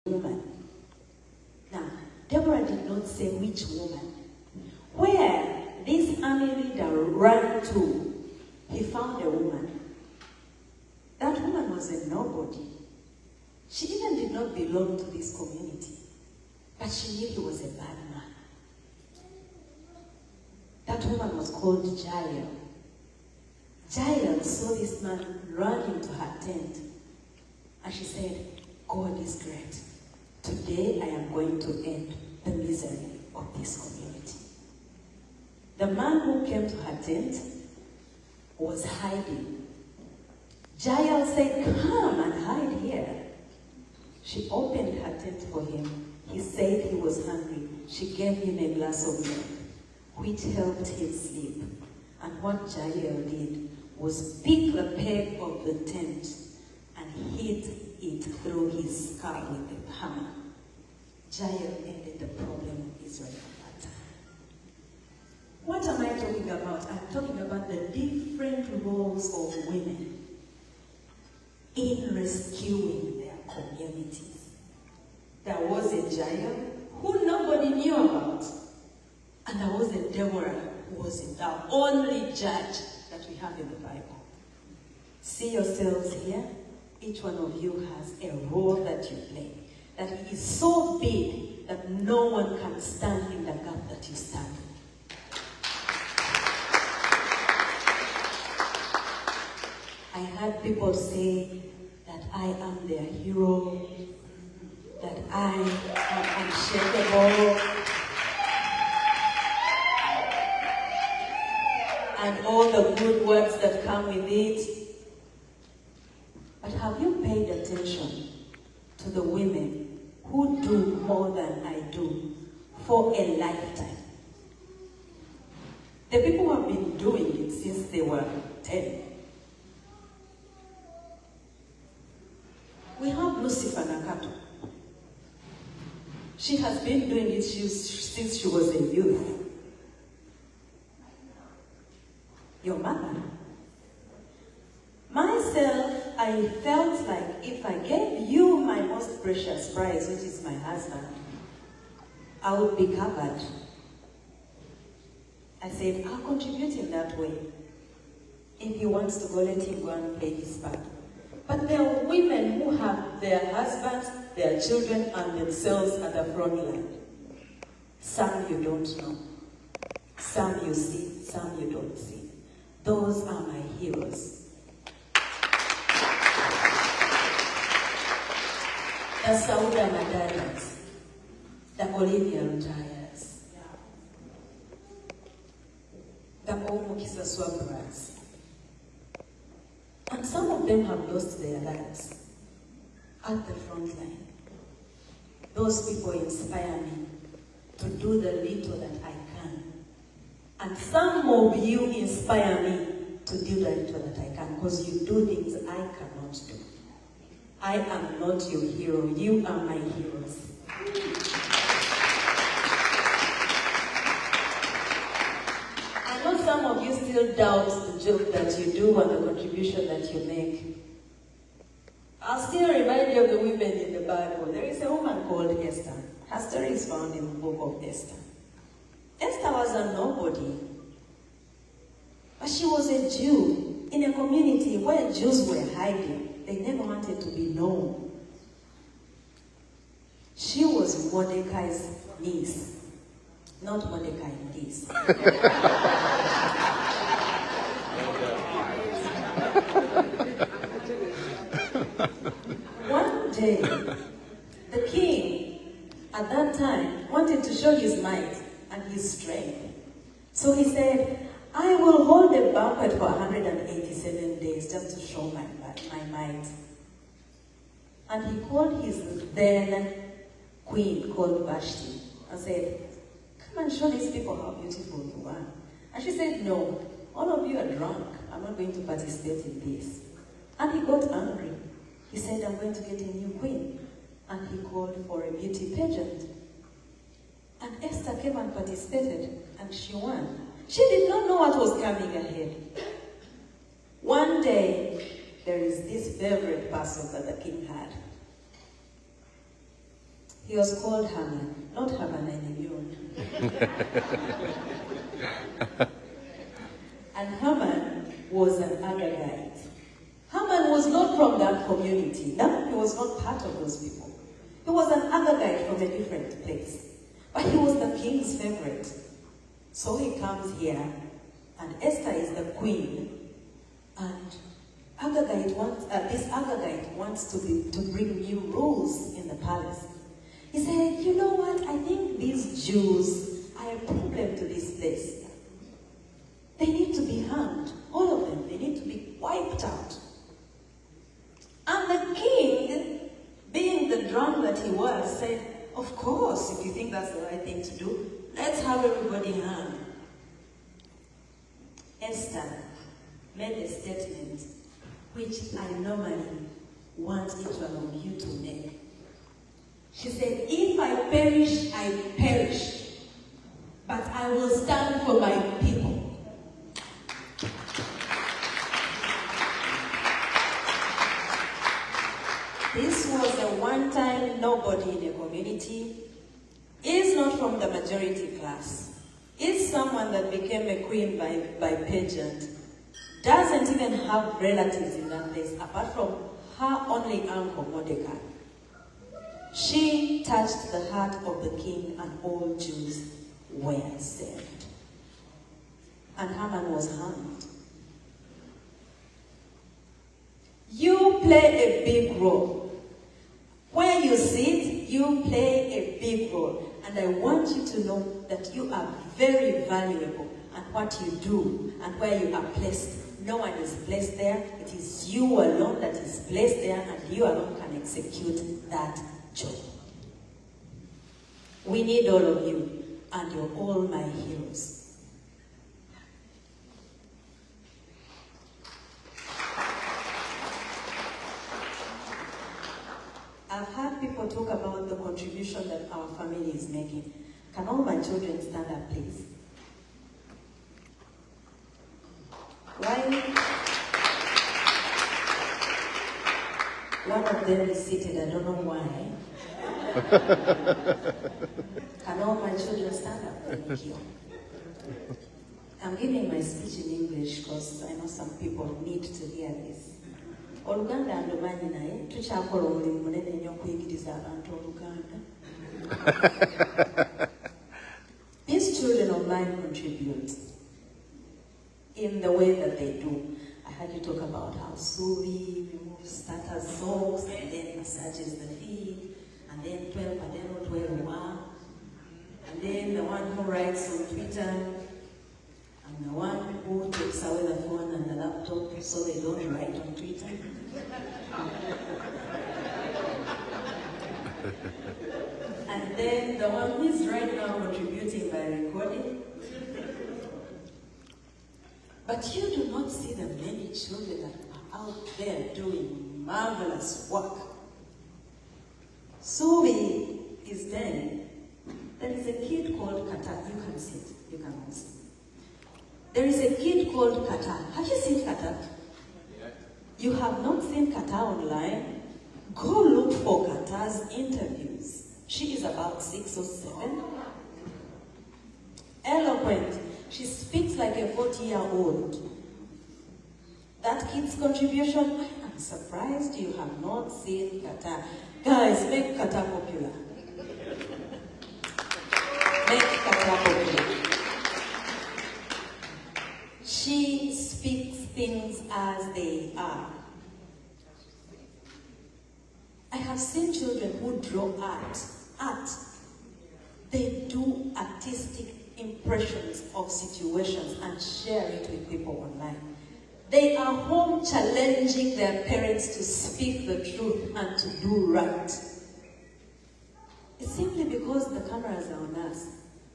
woman. Now, Deborah did not say which woman. Where this army leader ran to, he found a woman. That woman was a nobody. She even did not belong to this community, but she knew he was a bad man. That woman was called Jael. Jael saw this man run into her tent, and she said, God is great. Today I am going to end the misery of this community. The man who came to her tent was hiding. Jael said, come and hide here. She opened her tent for him. He said he was hungry. She gave him a glass of milk, which helped him sleep. And what Jael did was pick the peg of the tent and hit it through his skull with a hammer. Jael ended the problem of Israel at that time. What am I talking about? I'm talking about the different roles of women in rescuing their communities. There was a Jael who nobody knew about, and there was a Deborah who was the only judge that we have in the Bible. See yourselves here. Each one of you has a role that you play, that is so big that no one can stand in the gap that you stand in. I heard people say that I am their hero, that I am unshakable, and all the good words that come with it. But have you paid attention to the women who do more than I do for a lifetime? The people who have been doing it since they were 10. We have Lucifer Nakato. She has been doing it since she was a youth. Your mother. Myself, I felt like if I gave you my most precious prize, which is my husband, I would be covered. I said, I'll contribute in that way. If he wants to go, let him go and play his part. But there are women who have their husbands, their children, and themselves at the front line. Some you don't know. Some you see, some you don't see. Those are my heroes. The Sauda Madaras, the Olivia Rutayas, the Omukisa Swabras. And some of them have lost their lives at the front line. Those people inspire me to do the little that I can. And some of you inspire me to do the little that I can, because you do things I cannot do. I am not your hero. You are my heroes. I know some of you still doubt the job that you do and the contribution that you make. I'll still remind you of the women in the Bible. There is a woman called Esther. Her story is found in the book of Esther. Esther was a nobody. But she was a Jew in a community where Jews were hiding. They never wanted to be known. She was Mordecai's niece, not Mordecai niece. One day, the king at that time wanted to show his might and his strength. So he said, I will hold a banquet for 187 days just to show my might. And he called his then queen called Vashti and said, come and show these people how beautiful you are. And she said, no, all of you are drunk. I'm not going to participate in this. And he got angry. He said, I'm going to get a new queen. And he called for a beauty pageant. And Esther came and participated, and she won. She did not know what was coming ahead. One day, there is this favorite person that the king had. He was called Haman, not Haman anymore. And Haman was an Agagite. Haman was not from that community. No, he was not part of those people. He was an Agagite from a different place. But he was the king's favorite. So he comes here, and Esther is the queen, and this Agagite wants to bring new rules in the palace. He said, you know what, I think these Jews are a problem to this place. They need to be hanged, all of them. They need to be wiped out. And the king, being the drunk that he was, said, of course, if you think that's the right thing to do, let's have everybody hanged. Esther made a statement which I normally want each one of you to make. She said, if I perish, I perish, but I will stand for my people. This was a one-time nobody in a community. Is not from the majority class. Is someone that became a queen by pageant. Doesn't even have relatives in that place, apart from her only uncle, Mordecai. She touched the heart of the king, and all Jews were saved. And Haman was hanged. You play a big role. Where you sit, you play a big role. And I want you to know that you are very valuable at what you do and where you are placed. No one is placed there. It is you alone that is placed there, and you alone can execute that job. We need all of you, and you're all my heroes. I've heard people talk about the contribution that our family is making. Can all my children stand up, please? Why? One of them is seated, I don't know why. Can all my children stand up? Thank you. I'm giving my speech in English because I know some people need to hear this. Oluganda ndomanyi naye tukyakola omulimu munene nnyo okuyigiriza abantu Oluganda. These children of mine contribute in the way that they do. I heard you talk about how Subi removes starters socks and then massages the feet, and then 12 padeno 12 and then the one who writes on Twitter, and the one who takes away the phone and the laptop so they don't write on Twitter. And then the one who is right now contributing by recording. But you do not see the many children that are out there doing marvelous work. Subi is there. There is a kid called Kata. You can sit. You can all sit. There is a kid called Kata. Have you seen Kata? You have not seen Kata online? Go look for Kata's interviews. She is about 6 or 7. Eloquent. She speaks like a 40-year-old. That kid's contribution, I am surprised you have not seen Kata. Guys, make Kata popular. Make Kata popular. She speaks things as they are. I have seen children who draw art. They do artistic impressions of situations and share it with people online. They are home challenging their parents to speak the truth and to do right. It's simply because the cameras are on us.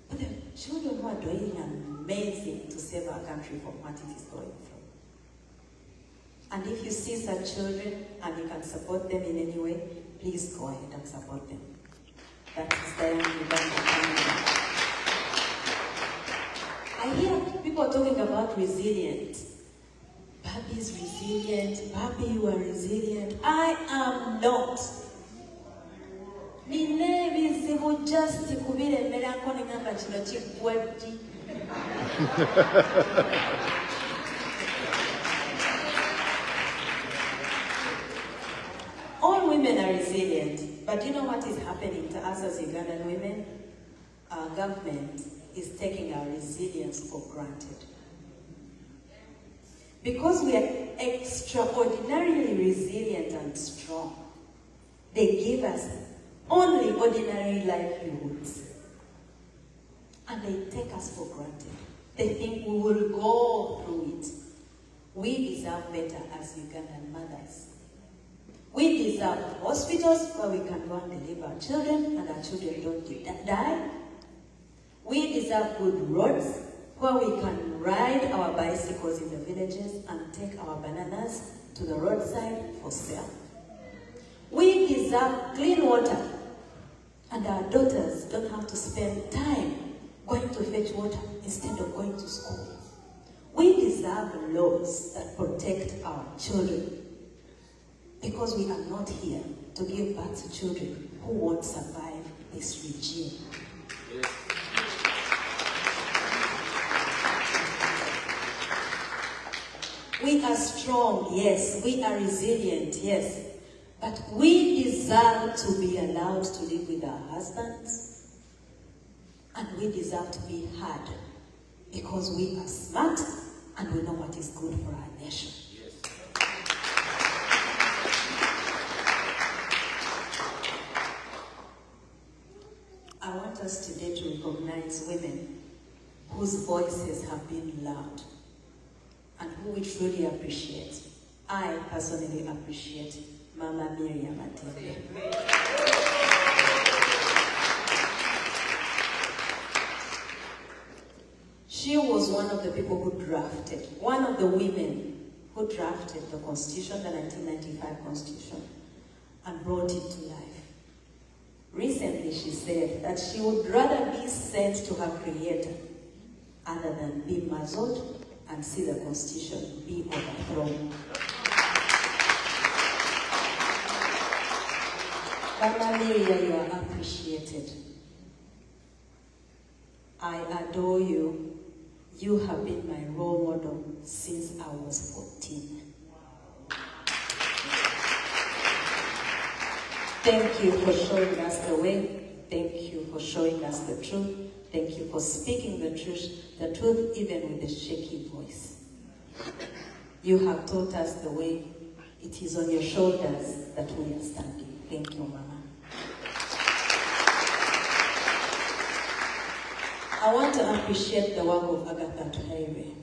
But the children who are doing amazing to save our country from what it is going through. And if you see such children and you can support them in any way, please go ahead and support them. That is the Ugandan. I hear people talking about resilience. Barbie is resilient. Barbie, you are resilient. I am not. kizibu just kubiremerako nengamba kino kiggwa ddi. All women are resilient, but you know what is happening to us as Ugandan women? Our government is taking our resilience for granted. Because we are extraordinarily resilient and strong, they give us only ordinary livelihoods. And they take us for granted. They think we will go through it. We deserve better as Ugandan mothers. We deserve hospitals where we can go and deliver our children and our children don't die. We deserve good roads where we can ride our bicycles in the villages and take our bananas to the roadside for sale. We deserve clean water, and our daughters don't have to spend time going to fetch water instead of going to school. We deserve laws that protect our children, because we are not here to give birth to children who won't survive this regime. Yes. We are strong, yes. We are resilient, yes. But we deserve to be allowed to live with our husbands. And we deserve to be heard, because we are smart and we know what is good for our nation. Yes. I want us today to recognize women whose voices have been loud and who we truly appreciate. I personally appreciate Mama Miriam Atende. She was one of the people who drafted, one of the women who drafted the Constitution, the 1995 Constitution, and brought it to life. Recently, she said that she would rather be sent to her creator other than be muzzled and see the Constitution be overthrown. Mama Miriam, you are appreciated. I adore you. You have been my role model since I was 14. Thank you for showing us the way. Thank you for showing us the truth. Thank you for speaking the truth even with a shaky voice. You have taught us the way. It is on your shoulders that we are standing. Thank you, Mama. I want to appreciate the work of Agatha Tuhaire.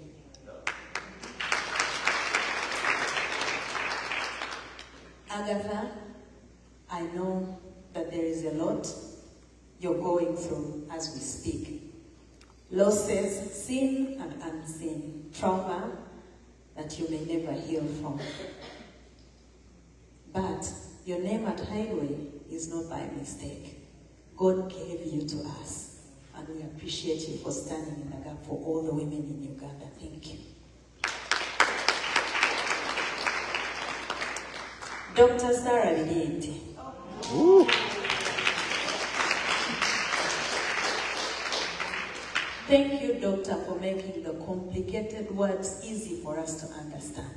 Agatha, I know that there is a lot you're going through as we speak. Losses, seen and unseen, trauma that you may never heal from. But your name at Highway is not by mistake. God gave you to us, and we appreciate you for standing in the gap for all the women in Uganda. Thank you. Dr. Sarah Lidinti. Thank you, Doctor, for making the complicated words easy for us to understand.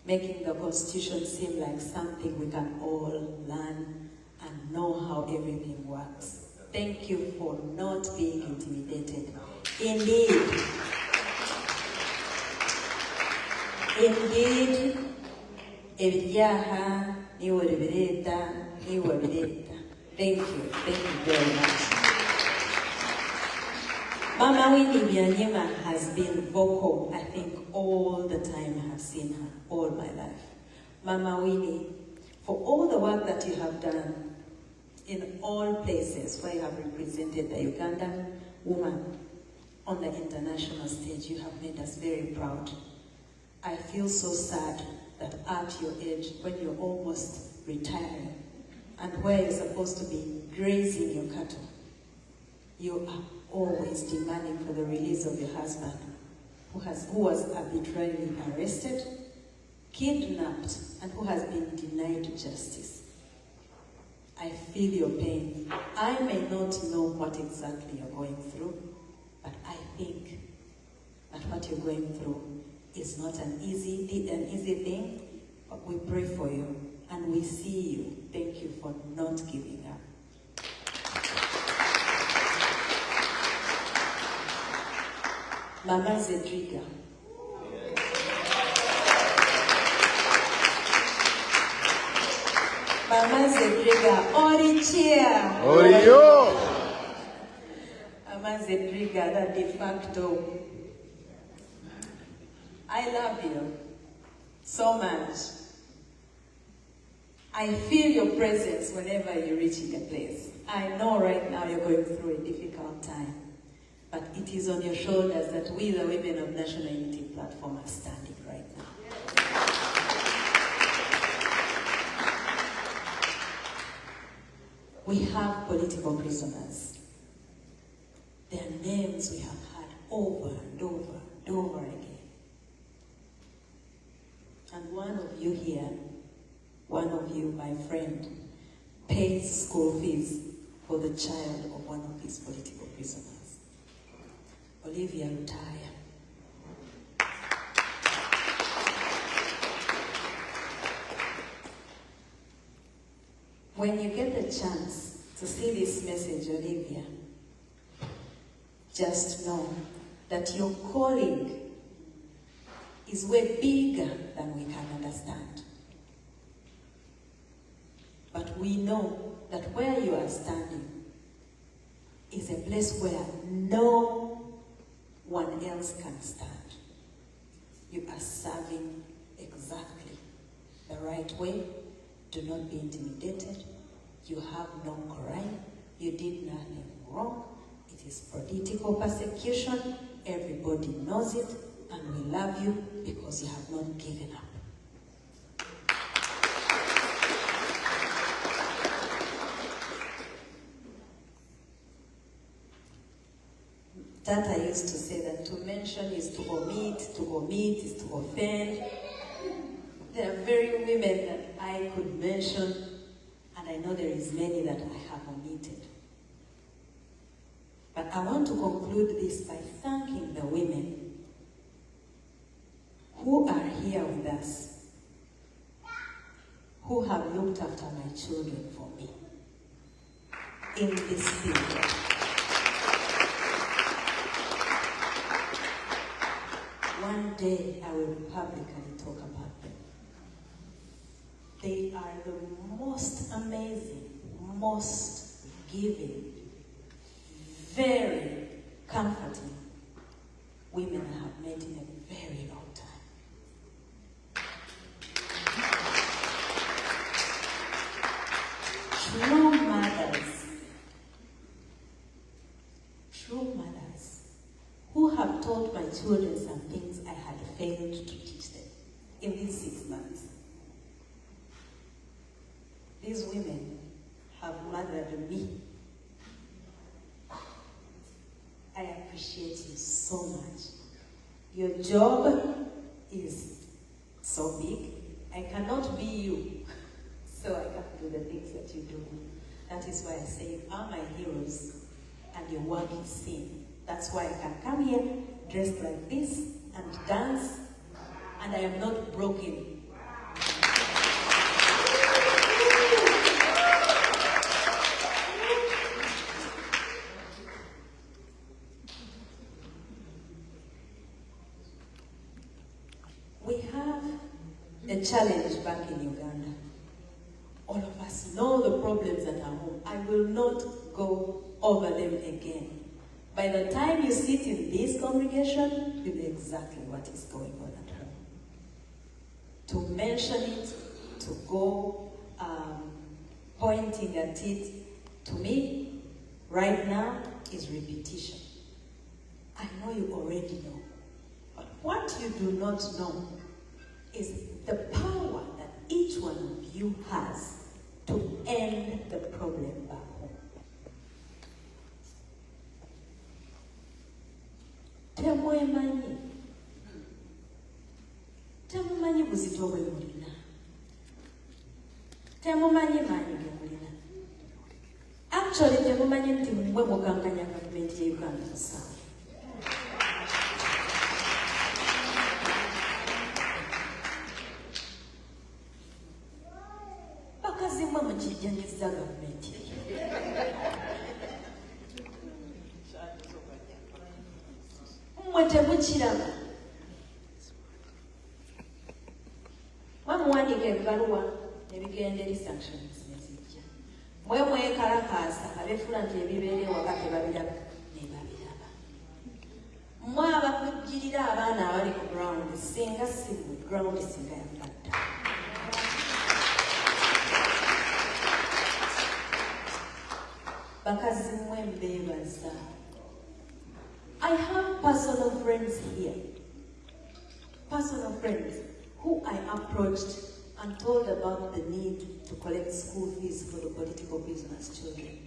Making the Constitution seem like something we can all learn and know how everything works. Thank you for not being intimidated. Indeed, ebiryaha niwe bireeta. Thank you very much. Mama Winnie Byanyima has been vocal, I think, all the time I have seen her, all my life. Mama Winnie, for all the work that you have done in all places where you have represented the Ugandan woman on the international stage, you have made us very proud. I feel so sad that at your age, when you're almost retiring, and where you're supposed to be grazing your cattle, you are always demanding for the release of your husband, who was arbitrarily arrested, kidnapped, and who has been denied justice. I feel your pain. I may not know what exactly you're going through, but I think that what you're going through is not an easy thing, but we pray for you and we see you. Thank you for not giving up. Mama Zedriga. Mama Zedriga, Orichia. Orio. Mama Zedriga, the de facto. I love you so much. I feel your presence whenever you reach in a place. I know right now you're going through a difficult time, but it is on your shoulders that we, the women of National Unity Platform, are standing right now. We have political prisoners. Their names we have heard over and over and over again. And one of you here, one of you, my friend, pays school fees for the child of one of these political prisoners. Olivia Rutaya. When you get the chance to see this message, Olivia, just know that your calling is way bigger than we can understand. But we know that where you are standing is a place where no one else can stand. You are serving exactly the right way. Do not be intimidated. You have no crime. You did nothing wrong. It is political persecution. Everybody knows it. And we love you because you have not given up. Tata used to say that to mention is to omit is to offend. There are very women that I could mention, and I know there is many that I have omitted. But I want to conclude this by thanking the women who are here with us, who have looked after my children for me in this period. One day I will publicly talk about them. They are the most amazing, most giving, very comforting women I have met in a very long time. True mothers who have taught my children some things I had failed to teach them in these 6 months. These women have mothered me. I appreciate you so much. Your job is so big. I cannot be you, so I can't do the things that you do. That is why I say you are my heroes and your work is seen. That's why I can come here dressed like this and dance, and I am not broken. We have a challenge back in Uganda. All of us know the problems at our home. I will not go over them again. By the time you sit in this congregation, you know exactly what is going on at home. To mention it, to go pointing at it, to me, right now, is repetition. I know you already know. But what you do not know is the power that each one of you has to end the problem back home. Temumanyi buzito bwe mulina. Temumanyi maanyi ge mulina. Actually, temumanyi nti mwe mukankanya gavumenti ya Uganda musanvu. Bakazi mwe mukijjanyiza gavumenti. Mwe temukiraba. Mwamuwandiika ebbaluwa ebigenda eri sanctions nezijja. Mwe mwekalakaasa abeefula nti ebibeera ewaka tebabiraba ne babiraba. Mwe abavujjirira abaana abali ku ground singa si ku ground singa yafadda. Bakazi mwe mbeebaza. I have personal friends here. Personal friends who I approached and told about the need to collect school fees for the political prisoners' children.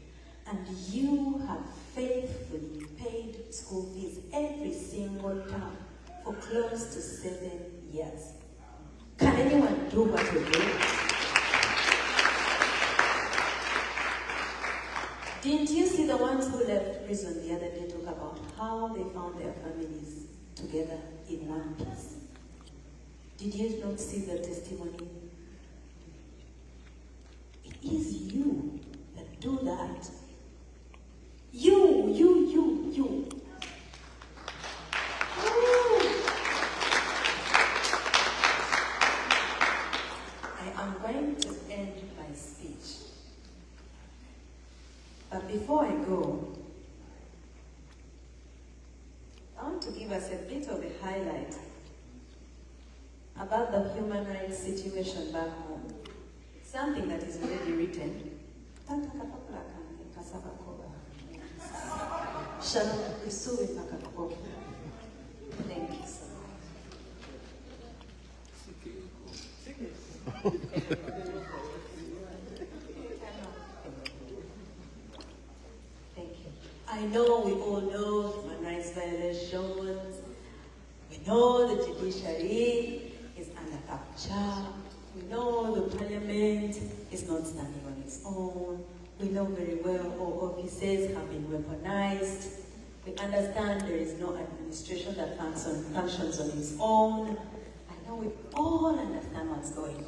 And you have faithfully paid school fees every single term for close to 7 years. Can anyone do what you do? Didn't you see the ones who left prison the other day talk about how they found their families together in one piece? Did you not see the testimony? It is you that do that. You. I am going to end my speech. But before I go, I want to give us a bit of a highlight about the human rights situation back home. Something that is already written. Thank you so much. Thank you. I know we all know human rights violations. We know the judiciary is under capture. We know the parliament is not standing on its own. We know very well all offices have been weaponized. We understand there is no administration that functions on its own. I know we all understand what's going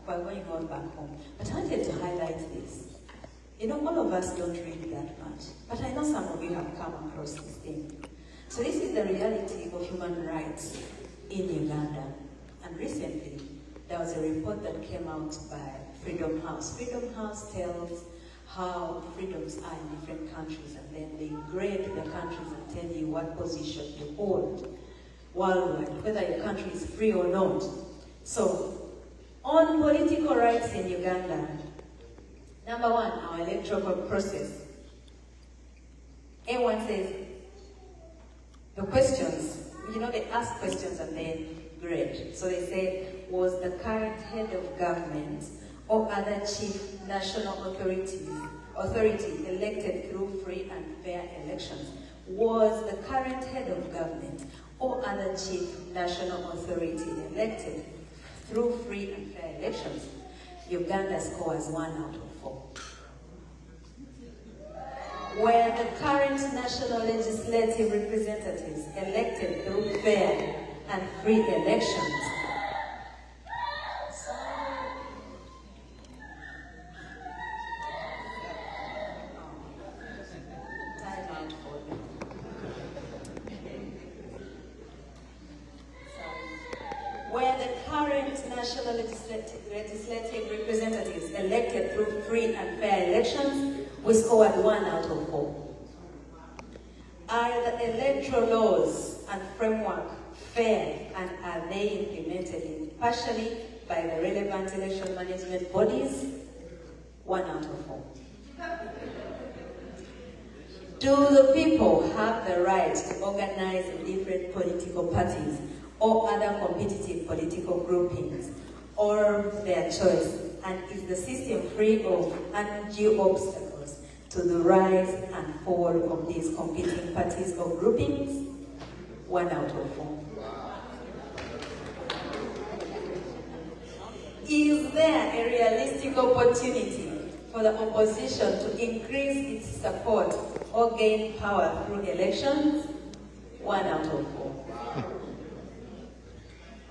on back home. But I wanted to highlight this. You know, all of us don't read that much, but I know some of you have come across this thing. So this is the reality of human rights in Uganda. And recently, there was a report that came out by Freedom House. Freedom House tells how freedoms are in different countries, and then they grade the countries and tell you what position you hold worldwide, whether your country is free or not. So, on political rights in Uganda, number one, our electoral process. A1 says, the questions, they ask questions and then grade. So they said, was the current head of government or other chief national authority elected through free and fair elections? Was the current head of government or other chief national authority elected through free and fair elections? Uganda scores 1 out of 4. Were the current national legislative representatives elected through fair and free elections? Were the current national legislative representatives elected through free and fair elections? We scored 1 out of 4. Are the electoral laws and framework fair, and are they implemented impartially by the relevant election management bodies? 1 out of 4. Do the people have the right to organize in different political parties or other competitive political groupings, or their choice? And is the system free of undue obstacles to the rise and fall of these competing parties or groupings? 1 out of 4. Is there a realistic opportunity for the opposition to increase its support or gain power through elections? 1 out of 4.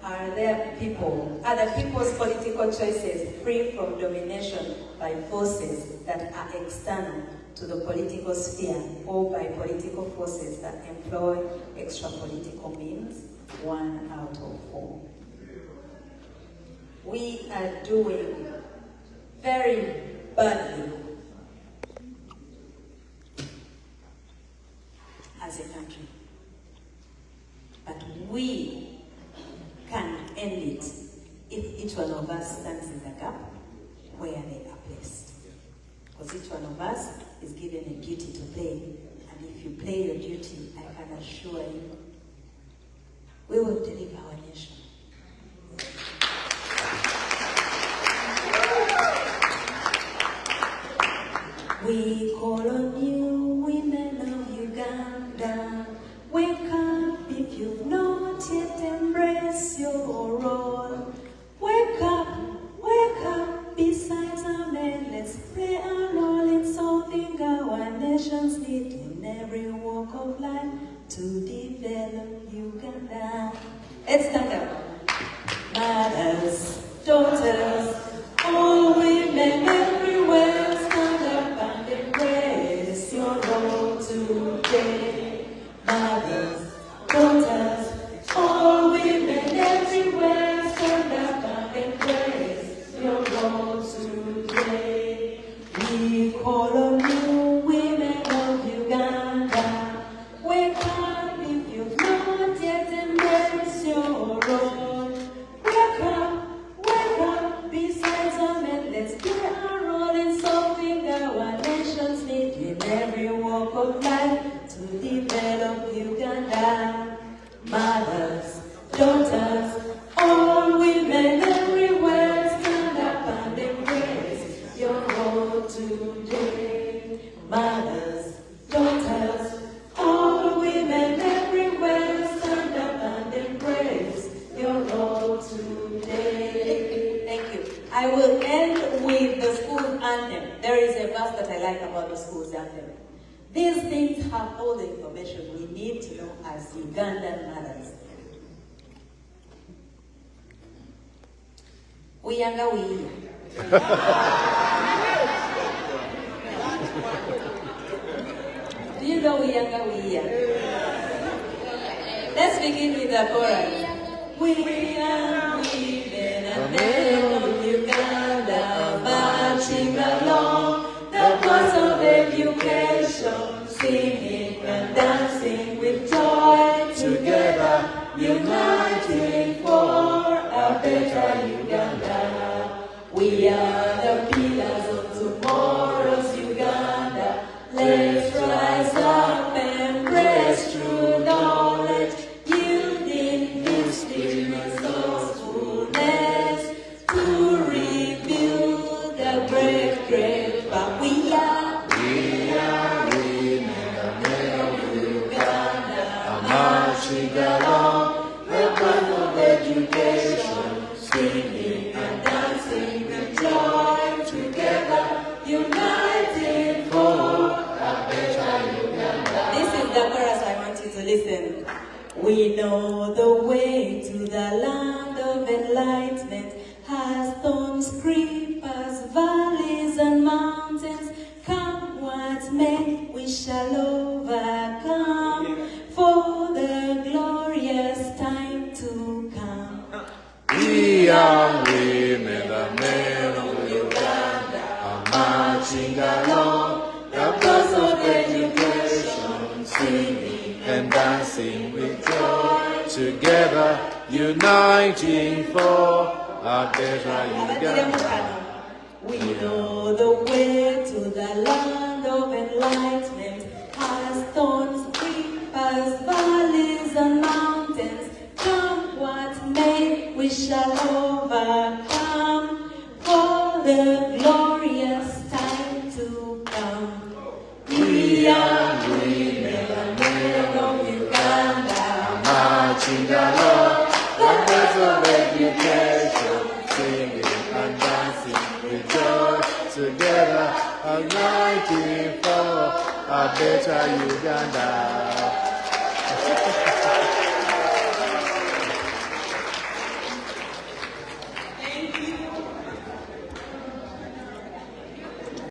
Are the people's political choices free from domination by forces that are external to the political sphere or by political forces that employ extra political means? 1 out of 4. We are doing very badly as a country. But we can end it if each one of us stands in the gap where they are placed. Because each one of us is given a duty to play. And if you play your duty, I can assure you, we will deliver our nation. We call on you, women of Uganda. Wake up if you've not yet embraced your role. Wake up besides our men. Let's play our role in solving our nation's need in every walk of life to develop Uganda. Let's stand up. Mothers, daughters, all women everywhere, stand up and embrace your role today. Mothers, daughters, all women everywhere, stand up and embrace your role today. We call on you, women of Uganda. Wake up if you've not yet embraced your role. Wake up, besides our men, let's play our role in solving our nation's need in every walk of life to develop Uganda. Mothers, daughters, all women everywhere, stand up and embrace your role today. Mothers, daughters, all women everywhere, stand up and embrace your role today. Thank you. I will end with the school anthem. There is a verse that I like about the school's anthem. These things have all the information we need to know as Ugandan mothers. Uyanga wiya. Do you know Uyanga wiya? Let's begin with the chorus. We are women and men of Uganda, marching along the cause of education, singing and dancing with joy, together uniting for a better Uganda. We are the pillars of tomorrow's Uganda. Let's rise up and press through knowledge, yielding wisdom and soulfulness to rebuild the great, great power. We are women and men of Uganda, marching along the path of education, singing and dancing with joy, together united for a better Uganda. This is the chorus I want you to listen. We know the way to the land of enlightenment has thorns, creepers, valleys and mountains. Come what may, we shall overcome for the glorious time to come. We are women and men of Uganda, are marching along the cause of education, singing and dancing with joy, together uniting for a better Uganda. We know the way to the land of enlightenment has thorns, creepers, valleys and mountains. Come what may, we shall overcome for the glorious time to come. We are women and men of Uganda, marching along the path of education, singing and dancing with joy, together uniting for a better Uganda.